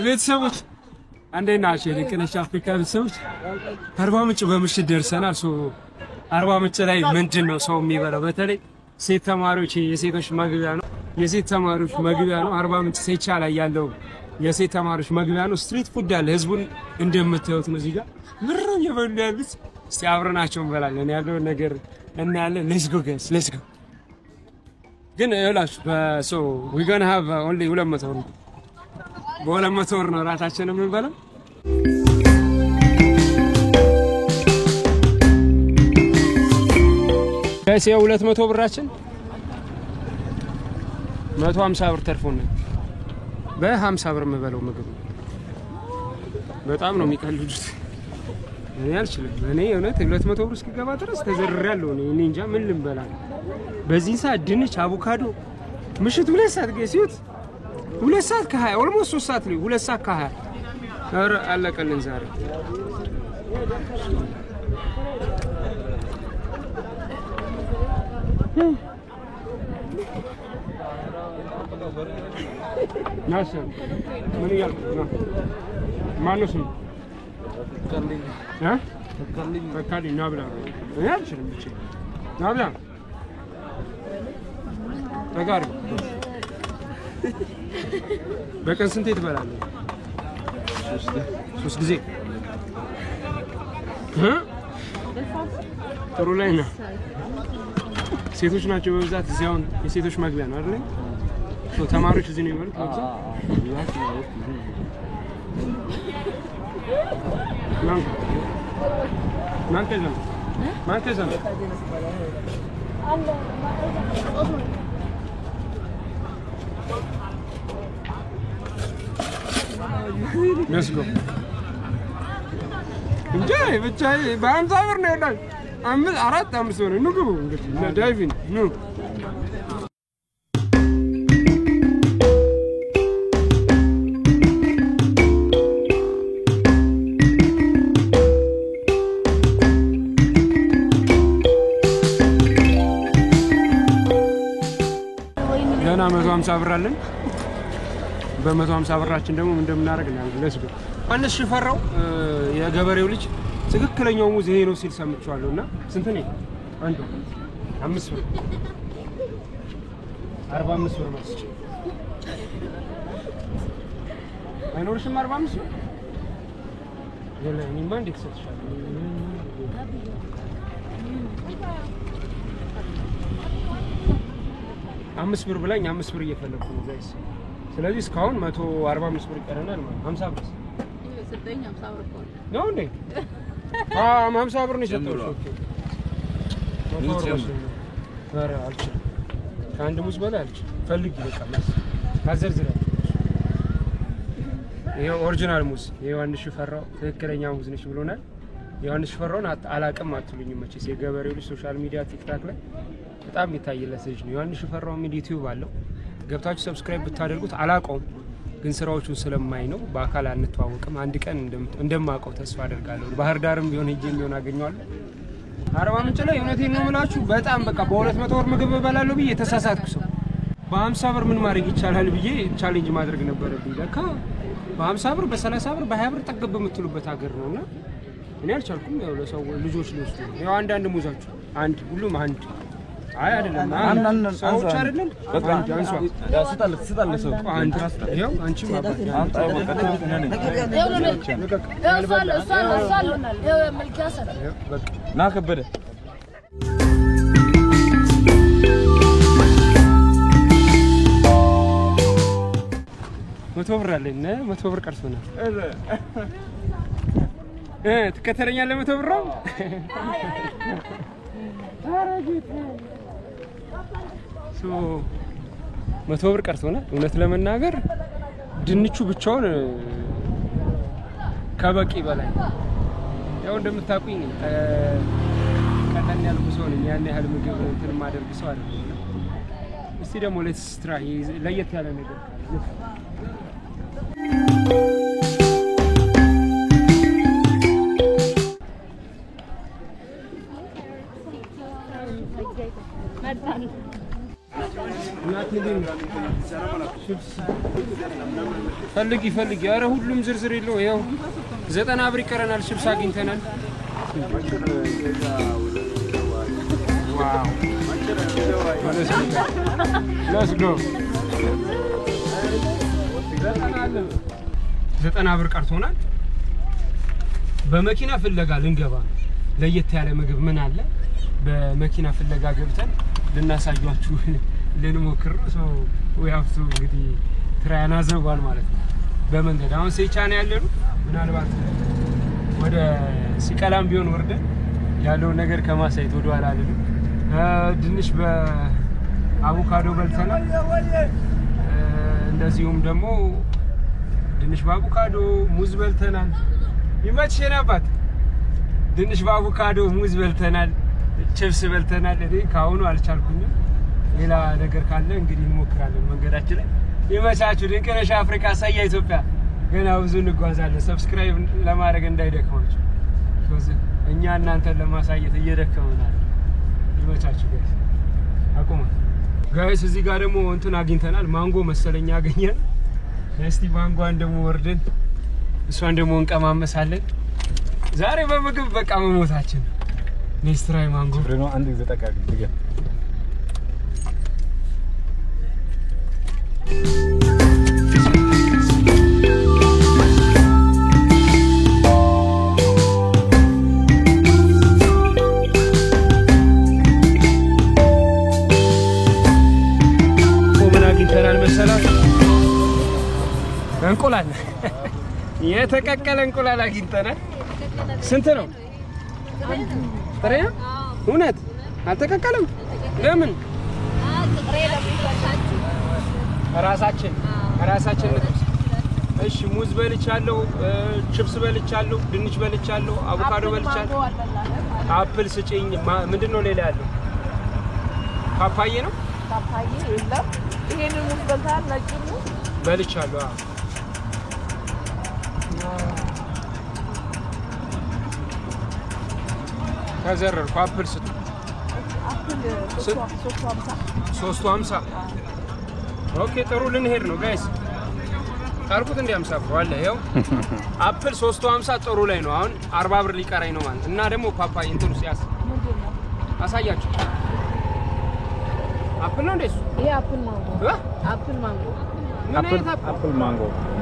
ቤተሰቦች አንዴ ናቸው የቅነሽ አፍሪካ ቤተሰቦች አርባ ምንጭ በምሽት ደርሰናል። አርባ ምንጭ ላይ ምንድነው ሰው የሚበላው? በተለይ ሴት ተማሪዎች የሴቶች መግቢያ ነው። የሴት ተማሪዎች መግቢያ ነው። አርባ ምንጭ ሴቻ ላይ ያለው የሴት ተማሪዎች መግቢያ ነው። ስትሪት ፉድ አለ። ህዝቡን እንደምታዩት ነው። እዚህ ጋር ምንም የበሉ ያሉት እስቲ አብረናቸው እንበላለን ያለው ነገር እናያለን። ሌትስ ጎ ጋይስ ሌትስ ጎ። ግን ይላችሁ ሶ we gonna have only 200 ብር በ200 ብር ነው ራታችንን የምንበላው። ጋይስ 200 ብራችን 150 ብር ተርፎን በ50 ብር የምበላው ምግብ በጣም ነው የሚቀልዱት። እኔ አልችልም። እኔ እውነት 200 ብር እስኪገባ ድረስ ተዘርሬያለሁ። እኔ እንጃ ምን ልንበላ በዚህ ሰዓት ድንች አቮካዶ ምሽት 2 ሰዓት ገሲዩት 2 ሰዓት ከ20 ኦልሞስት 3 ሰዓት ነው 2 ሰዓት ከ20 ኧረ አለቀልን ዛሬ። ናስ ምን ያልኩ ነው ማነው በካልኝ ናብላ እኔ አልችልም ብቻ ናብላ ተጋር በቀን ስንት ትበላለህ? 3 ጊዜ ጥሩ ላይ ነው። ሴቶች ናቸው በብዛት እዚህ አሁን የሴቶች መግቢያ ነው አይደል? ተማሪዎች እዚህ ነው የሚበሉት። ማን ከዛ Let's go. እንጃይ ብቻዬ በ50 ብር ነው ያለው። 4-5 ብር ነው ግቡ እንግዲህ ለዳይቪን ነው። ገና 150 ብር አለን። በ150 ብራችን ደግሞ ምን እንደምናደርግ ነው ለስብ አንስ ሽፈራው የገበሬው ልጅ ትክክለኛው ሙዝ ይሄ ነው ሲል ሰምቻለሁና ስንት ነው አንዱ 5 ብር 45 ብር ማለት ነው። አይኖርሽም 45 ብር የለኝም እንዴት ሰጥሻለሁ 5 ብር ብላኝ 5 ብር እየፈለኩ ነው ጋይስ። ስለዚህ እስካሁን 145 ብር ይቀረናል ማለት 50 ብር ሰጠኝ 50 ብር ነው እንዴ? 50 ብር ነው የሰጠሁሽ። ኦኬ ኧረ አልችልም። ከአንድ ሙዝ በላይ አልችልም። ፈልጊ በቃ አዘርዝራ። ይሄው ኦሪጂናል ሙዝ የዮሐንስ ሽፈራው ትክክለኛ ሙዝ ነሽ ብሎናል። ዮሐንስ ሽፈራውን አላቅም አትሉኝም መቼስ የገበሬው ልጅ ሶሻል ሚዲያ ቲክታክ ላይ በጣም የሚታይለት ልጅ ነው። ዮሐንስ ሽፈራው ሚዲያ ዩቲዩብ አለው። ገብታችሁ ሰብስክራይብ ብታደርጉት አላቀውም ግን ስራዎቹን ስለማይ ነው። በአካል አንተዋወቅም። አንድ ቀን እንደማቀው ተስፋ አደርጋለሁ። ባህር ዳርም ቢሆን ሄጄ ቢሆን አገኘዋለሁ። አርባ ምንጭ ላይ እውነቴን ነው የምላችሁ በጣም በቃ በ200 ብር ምግብ እበላለሁ ብዬ የተሳሳትኩ ሰው በ50 ብር ምን ማድረግ ይቻላል ብዬ ቻሌንጅ ማድረግ ነበረብኝ። ለካ በ50 ብር በ30 ብር በ20 ብር ጠግብ የምትሉበት ሀገር ነውና እኔ አልቻልኩም። ያው ለሰው ልጆች ልወስዱ ያው አንድ ሙዛችሁ አንድ ሁሉም አንድ አይ አይደለም አንድ ሰዎች አይደለም በቃ አንሷ ያስጣል ሰው አንድ ያው አንቺ ማባክ አንተ ወቀት ነኝ ያው መልካሳ በቃ ና ከበደ መቶ ብር አለኝ 100 ብር ቀርሶናል። ትከተለኛለህ 100 ብር ነው አረጋግጥ ሶ 100 ብር ቀርቶናል። እውነት ለመናገር ድንቹ ብቻውን ከበቂ በላይ ያው እንደምታውቁኝ ቀጠን ያልኩ ሰው ነኝ። ያን ያህል ምግብ እንትን ማደርግ ሰው አይደለም። እስቲ ደግሞ ሌትስ ትራይ ለየት ያለ ነገር እናቴ ፈልጊ ኧረ ሁሉም ዝርዝር የለው ያው 90 ብር ይቀረናል ችብስ አግኝተናል ዋው let's go 90 ብር ቀርቶናል በመኪና ፍለጋ ልንገባ ለየት ያለ ምግብ ምን አለ በመኪና ፍለጋ ገብተን ልናሳያችሁ ልንሞክር ነው we have to እንግዲህ ትራያና ዘባል ማለት ነው በመንገድ አሁን ሰይቻና ያለነው ምናልባት ወደ ሲቀላም ቢሆን ወርደን ያለው ነገር ከማሳየት ወደ ኋላ አይደለም ድንሽ በአቮካዶ በልተናል እንደዚሁም ደግሞ ድንሽ በአቮካዶ ሙዝ በልተናል ይመችሽናባት ድንሽ በአቮካዶ ሙዝ በልተናል ቺፕስ በልተናል እኔ ካሁኑ አልቻልኩኝም ሌላ ነገር ካለ እንግዲህ እንሞክራለን መንገዳችን ላይ ይመቻችሁ ድንቅነሽ አፍሪካ ሳያ ኢትዮጵያ ገና ብዙ እንጓዛለን ሰብስክራይብ ለማድረግ እንዳይደክማችሁ እኛ እናንተን ለማሳየት እየደከመናል ይመቻችሁ ጋይስ አቁማ ጋይስ እዚህ ጋር ደግሞ እንትን አግኝተናል ማንጎ መሰለኛ አገኘን እስቲ ማንጎን ደግሞ ወርደን እሷን ደግሞ እንቀማመሳለን ዛሬ በምግብ በቃ መሞታችን ኔስትራይ ማንጎ ብሬኖ አንድ ጊዜ ተቃቂ ድገ እንቁላል የተቀቀለ እንቁላል አግኝተናል ስንት ነው ጥሬ እውነት አልተቀቀለም ለምን ራሳችን እሺ ሙዝ በልቻለሁ ቺፕስ በልቻለሁ ድንች በልቻለሁ አቮካዶ በልቻለሁ አፕል ስጪኝ ምንድነው ሌላ ያለው ፓፓዬ ነው ፓፓዬ የለም ይሄንን ሙዝ በልታል ነጭ ሙዝ በልቻለሁ ከዘረርኩ አፕል ስጥ አፕል 350 ኦኬ ጥሩ ልንሄድ ነው ጋይስ ታርኩት እንደ 50 ብር አለ ይሄው አፕል 350 ጥሩ ላይ ነው አሁን 40 ብር ሊቀራኝ ነው ማለት እና ደግሞ ፓፓዬ እንትኑ ሲያስ አሳያችሁ አፕል ነው እንደሱ ይሄ አፕል ማንጎ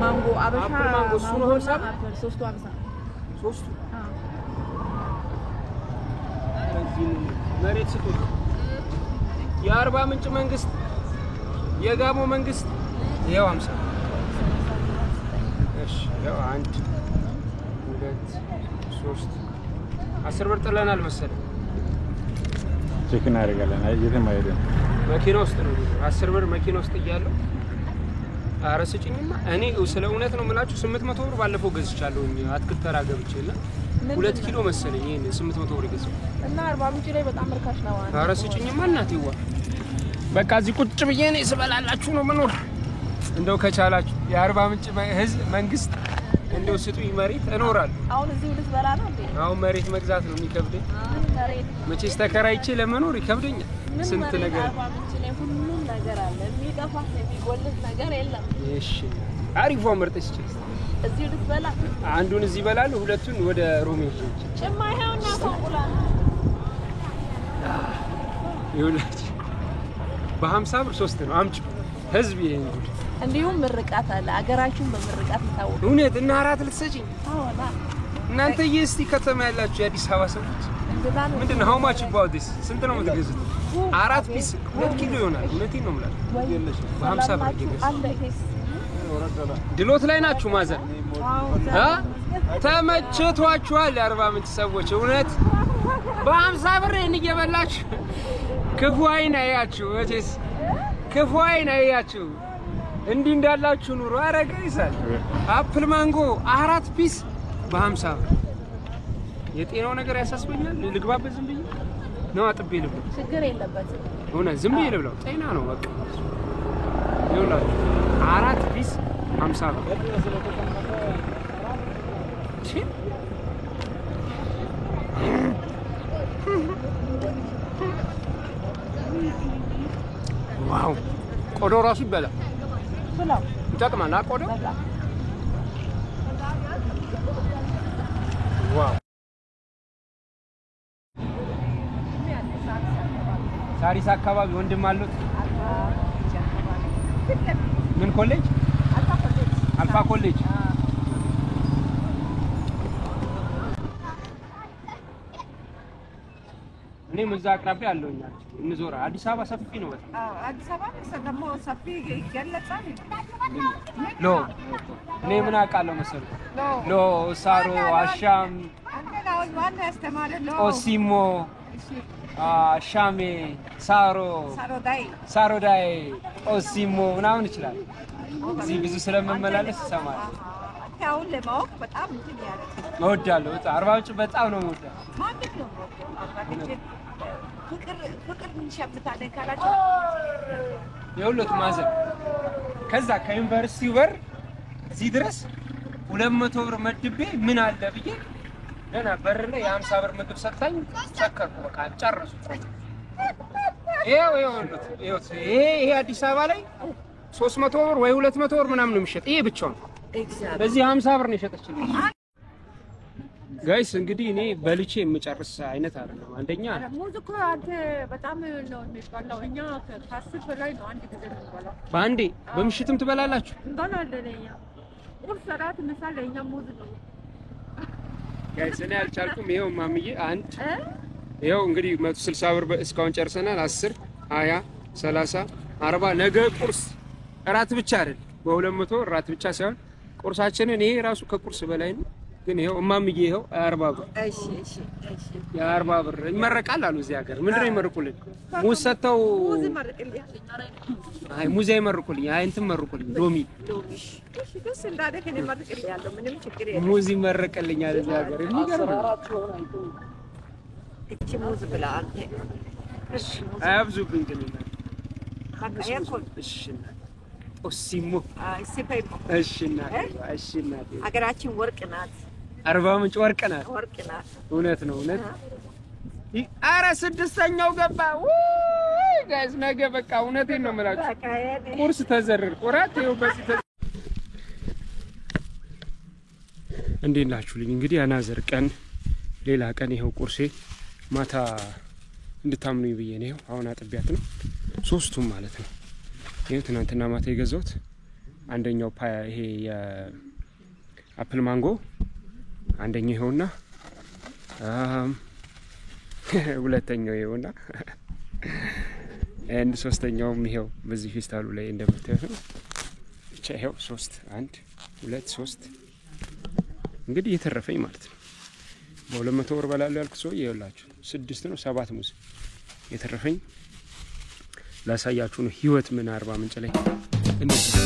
ማንጎ አበሻ አፕል ማንጎ እሱ ነው 350 ሶስቱ መሬት ስጡት የአርባ ምንጭ መንግስት የጋሞ መንግስት ይሄው 50 እሺ ያው 1 2 3 10 ብር ጥለናል መሰለኝ ቼክን አደረጋለን አይየተም አይደለም መኪና ውስጥ ነው 10 ብር መኪና ውስጥ እያለው አረስጭኝማ እኔ ስለ እውነት ነው የምላችሁ 800 ብር ባለፈው ገዝቻለሁኝ አትክልት ተራ ገብቼና 2 ኪሎ መሰለኝ ይሄን 800 ብር ገዝቼ እና 40 ምንጭ ላይ በጣም ርካሽ ነው ማለት አረስጭኝማ እናቴዋ በቃ እዚህ ቁጭ ብዬ ነው ስበላላችሁ ነው መኖር እንደው ከቻላችሁ የ40 ምንጭ ህዝብ መንግስት እንደው ስጡኝ መሬት እኖራለሁ አሁን እዚህ ልትበላ ነው እንዴ አሁን መሬት መግዛት ነው የሚከብደኝ መቼስ ተከራይቼ ለመኖር ይከብደኛል ስንት ነገር 40 ምንጭ ላይ ሁሉም ነገር አለ የሚጠፋ የሚጎልት ነገር የለም እሺ አሪፍ ወመርጠሽ ቼስ እዚህ ልትበላ አንዱን እዚህ በላል ሁለቱን ወደ ሮሜ ጭማ ይሄውና እንቁላል ይኸውልህ በ50 ብር 3 ነው አምጪ ህዝብ ይሄን ጉድ እንዲሁም ምርቃት አለ አገራችን በምርቃት ታወቀ እውነት እና አራት ልትሰጪኝ አዎና እናንተ የስቲ ከተማ ያላችሁ የአዲስ አበባ ሰዎች ምንድነው how much about this ስንት ነው የምትገዙት 4 ፒስ 2 ኪሎ ይሆናል እውነቴን ነው የምላችሁ በ50 ብር ይገዛል ድሎት ላይ ናችሁ ማዘር ተመችቷችኋል የ40 ምንጭ ሰዎች እውነት በ50 ብር እንየበላችሁ ክፉ አይን አያችሁ ወቴስ ክፉ አይን አያችሁ እንዲህ እንዳላችሁ ኑሮ አረጋ ይሳል አፕል ማንጎ 4 ፒስ በ50 ብር የጤናው ነገር ያሳስበኛል ልግባበት ዝም ብዬ ነው አጥቤ ልብለው ችግር የለበትም እውነት ዝም ብዬ ልብለው ጤና ነው በቃ ይውላችሁ 4 ፒስ 50 ብር ዋው ቆዶ ራሱ ይበላ ብላው ይጠቅማል ቆዶ ዋው ሳሪስ አካባቢ ወንድም አሉት ምን ኮሌጅ አልፋ ኮሌጅ እኔ መዛ አቅራቢ አለውኛ እንዞራ አዲስ አበባ ሰፊ ነው በጣም አዲስ አበባ ደግሞ ሰፊ ይገለጻል ሎ እኔ ምን አውቃለሁ መሰለኝ ሎ ሳሮ አሻም አንተናው ማን ያስተማረው ሎ ኦሲሞ ሻሜ ሳሮዳይ ኦሲሞ ምናምን ይችላል እዚህ ብዙ ስለመመላለስ ይሰማል ታውን ለማወቅ በጣም እንትን ያለ እወዳለሁ በጣም አርባ ምንጭ በጣም ነው የምወደው ማለት ነው ፍቅር እንሸምታለን ካላችሁ የሁለት ማዘን ከዛ ከዩኒቨርሲቲው በር እዚህ ድረስ 200 ብር መድቤ ምን አለ ብዬ ገና በር ላይ የ50 ብር ምግብ ሰጣኝ ሰከርኩ በቃ ጨረስኩ ይሄ አዲስ አበባ ላይ 300 ብር ወይ 200 ብር ምናምን ነው የሚሸጥ ይሄ ብቻውን በዚህ 50 ብር ነው የሸጠችልኝ ጋይስ እንግዲህ እኔ በልቼ የምጨርስ አይነት አይደለም አንደኛ ሙዝ እኮ አንተ በጣም ነው የሚባለው እኛ ከ10 በላይ ነው አንድ ጊዜ ነው በአንዴ በምሽትም ትበላላችሁ እንበላለን እኛ ቁርስ ሰዓት ምሳ ለኛ ሙዝ ነው ጋይስ እኔ አልቻልኩም ይሄው ማምዬ አንድ ይሄው እንግዲህ 160 ብር እስካሁን ጨርሰናል 10 20 30 40 ነገ ቁርስ እራት ብቻ አይደል በ200 እራት ብቻ ሳይሆን ቁርሳችንን ይሄ ራሱ ከቁርስ በላይ ነው ግን ይሄው ማምዬ ይሄው 40 ብር እሺ ያ 40 ብር ይመረቃል አሉ እዚህ ሀገር ምንድነው ይመርቁልኝ ሙዝ ሰተው ሙዝ ይመርቁልኝ አይ ሙዝ አይመርቁልኝ አይ እንትን መርቁልኝ ሎሚ እሺ ደስ እንዳደረክ እኔ መርቅልኝ ያለው ምንም ችግር የለም ሙዝ ይመረቅልኛል እዚህ ሀገር የሚገርም እቺ ሙዝ ብላ አንተ እሺ አያብዙብኝ ግን እሺ ኦሲሞ እሺና ሀገራችን ወርቅ ናት አርባ ምንጭ ወርቅ ናት እውነት ነው እውነት ኧረ ስድስተኛው ገባ ጋይስ ነገ በቃ እውነቴን ነው የምላችሁ ቁርስ ተዘርር ቁራት ይኸው በዚህ እንዴት ናችሁልኝ እንግዲህ አናዘር ቀን ሌላ ቀን ይኸው ቁርሴ ማታ እንድታምኑኝ ብዬ ነው አሁን አጥቢያት ነው ሶስቱም ማለት ነው ይሄ ትናንትና ማታ የገዛሁት አንደኛው ይሄ የአፕል ማንጎ አንደኛው ይሄውና ሁለተኛው ይሄውና and ሶስተኛውም ይሄው በዚህ ፌስታሉ ላይ እንደምታዩት ነው ብቻ ይሄው 3 1 2 3 እንግዲህ የተረፈኝ ማለት ነው በ200 ብር በላሉ ያልኩ ሰው ይኸውላችሁ 6 ነው 7 ሙዝ የተረፈኝ ላሳያችሁ ነው ህይወት ምን 40 ምንጭ ላይ እንደዚህ